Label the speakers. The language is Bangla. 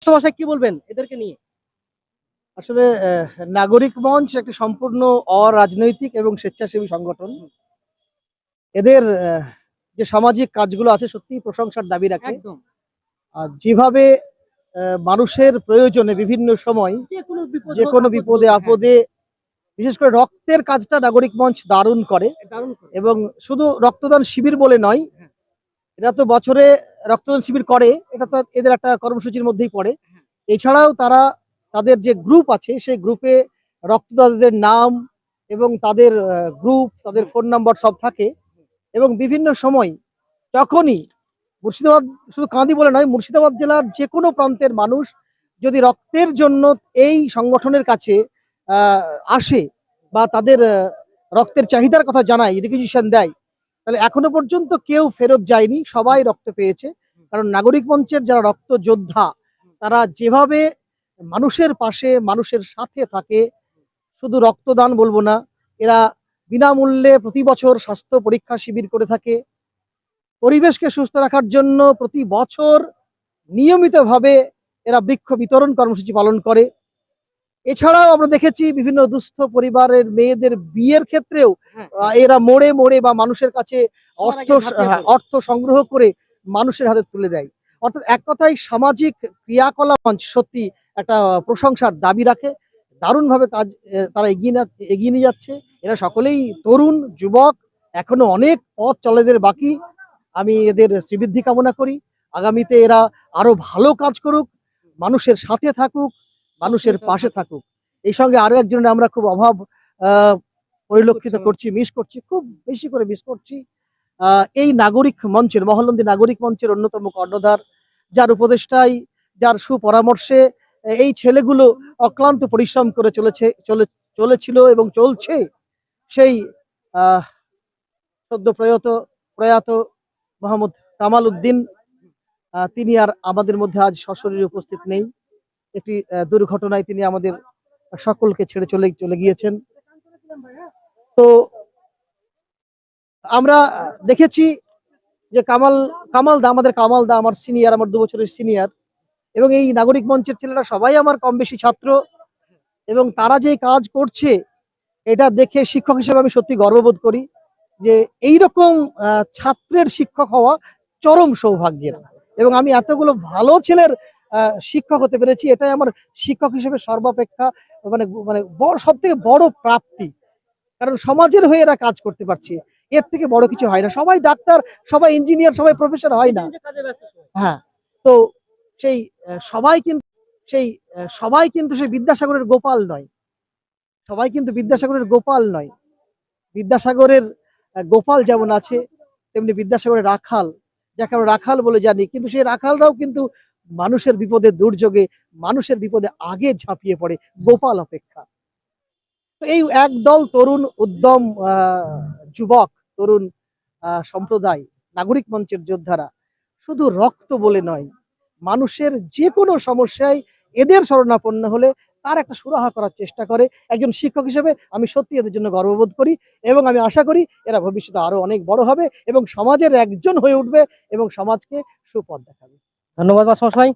Speaker 1: সমস্যা কি বলবেন এদেরকে নিয়ে?
Speaker 2: আসলে নাগরিক মঞ্চ একটি সম্পূর্ণ অরাজনৈতিক এবং স্বেচ্ছাসেবী সংগঠন। এদের যে সামাজিক কাজগুলো আছে সত্যিই প্রশংসার দাবি রাখে।
Speaker 1: একদম।
Speaker 2: আর যেভাবে মানুষের প্রয়োজনে বিভিন্ন সময় যেকোনো বিপদে আপদে বিশেষ করে রক্তের কাজটা নাগরিক মঞ্চ দারুণ করে।
Speaker 1: দারুণ করে।
Speaker 2: এবং শুধু রক্তদান শিবির বলে নয়,
Speaker 1: হ্যাঁ।
Speaker 2: এরা তো বছরে রক্তদান শিবির করে, এটা তো এদের একটা কর্মসূচির মধ্যেই পড়ে।
Speaker 1: হ্যাঁ।
Speaker 2: এছাড়াও তারা তাদের যে গ্রুপ আছে সেই গ্রুপে রক্তদাতাদের নাম এবং তাদের গ্রুপ, তাদের ফোন নাম্বার সব থাকে। এবং বিভিন্ন সময় যখনই মুর্শিদাবাদ, শুধু কাঁদি বলে নয়, মুর্শিদাবাদ জেলার যে কোনো প্রান্তের মানুষ যদি রক্তের জন্য এই সংগঠনের কাছে আসে বা তাদের রক্তের চাহিদার কথা জানায়, রিকুইজিশন দেয়, তাহলে এখনো পর্যন্ত কেউ ফেরত যায়নি, সবাই রক্ত পেয়েছে। কারণ নাগরিক মঞ্চের যারা রক্ত যোদ্ধা, তারা যেভাবে মানুষের পাশে মানুষের সাথে থাকে, শুধু রক্তদান বলবো না, এরা বিনামূল্যে প্রতি বছর স্বাস্থ্য পরীক্ষা শিবির করে থাকে। পরিবেশকে সুস্থ রাখার জন্য প্রতি বছর নিয়মিতভাবে এরা বৃক্ষ বিতরণ কর্মসূচি পালন করে। এছাড়াও আমরা দেখেছি বিভিন্ন দুস্থ পরিবারের মেয়েদের বিয়ের ক্ষেত্রেও এরা মোড়ে মোড়ে বা মানুষের কাছে অর্থ সংগ্রহ করে মানুষের হাতে তুলে দেয়। অর্থাৎ এক কথায় সামাজিক ক্রিয়াকলাপ মঞ্চ সত্যি একটা প্রশংসার দাবি রাখে। দারুণভাবে কাজ তারা এগিয়ে নিয়ে যাচ্ছে। এরা সকলেই তরুণ যুবক, এখনো অনেক পথ চলাদের বাকি। আমি এদের শ্রীবৃদ্ধি কামনা করি। আগামীতে এরা আরো ভালো কাজ করুক, মানুষের সাথে থাকুক, মানুষের পাশে থাকুক। এই সঙ্গে আরো একজনের আমরা খুব অভাব পরিলক্ষিত করছি, মিস করছি, খুব বেশি করে মিস করছি। এই নাগরিক মঞ্চের, মহলন্দী নাগরিক মঞ্চের অন্যতম কর্ণধার, যার উপদেষ্টায়, যার সুপরামর্শে এই ছেলেগুলো অক্লান্ত পরিশ্রম করে চলেছিল এবং চলছে, সেই সদ্য প্রয়াত মোহাম্মদ কামাল উদ্দিন, তিনি আর আমাদের মধ্যে আজ সশরীরে উপস্থিত নেই। একটি দুর্ঘটনায় তিনি আমাদের সকলকে ছেড়ে চলে গিয়েছেন। তো আমরা দেখেছি যে আমাদের কামাল দা আমার সিনিয়র, আমার 2 বছরের সিনিয়র, এবং এই নাগরিক মঞ্চের ছেলেরা সবাই আমার কম বেশি ছাত্র, এবং তারা যে কাজ করছে এটা দেখে শিক্ষক হিসেবে আমি সত্যি গর্ববোধ করি যে এইরকম ছাত্রের শিক্ষক হওয়া চরম সৌভাগ্যের। এবং আমি এতগুলো ভালো ছেলের শিক্ষক হতে পেরেছি, এটাই আমার শিক্ষক হিসেবে সর্বাপেক্ষা মানে মানে সব থেকে বড় প্রাপ্তি। কারণ সমাজের হয়ে এরা কাজ করতে পারছে, এর থেকে বড় কিছু হয় না। সবাই ডাক্তার, সবাই ইঞ্জিনিয়ার, সবাই প্রফেসর হয় না। হ্যাঁ, তো সেই সবাই কিন্তু সেই বিদ্যাসাগরের গোপাল নয়। সবাই কিন্তু বিদ্যাসাগরের গোপাল নয়। বিদ্যাসাগরের গোপাল যেমন আছে, তেমনি বিদ্যাসাগরের রাখাল, যাকে আমরা রাখাল বলে জানি, কিন্তু সেই রাখালরাও কিন্তু মানুষের বিপদে, দুর্যোগে মানুষের বিপদে আগে ঝাঁপিয়ে পড়ে গোপাল অপেক্ষা। তো এই একদল তরুণ উদ্যম যুবক, তরুণ সম্প্রদায়, নাগরিক মঞ্চের যোদ্ধারা শুধু রক্ত বলে নয়, মানুষের যে কোনো সমস্যায় এদের শরণাপন্ন হলে তার একটা সুরাহা করার চেষ্টা করে। একজন শিক্ষক হিসেবে আমি সত্যি এদের জন্য গর্ববোধ করি, এবং আমি আশা করি এরা ভবিষ্যতে আরো অনেক বড় হবে এবং সমাজের একজন হয়ে উঠবে এবং সমাজকে সুপথ দেখাবে।
Speaker 1: ধন্যবাদ মাস্টারমশাই।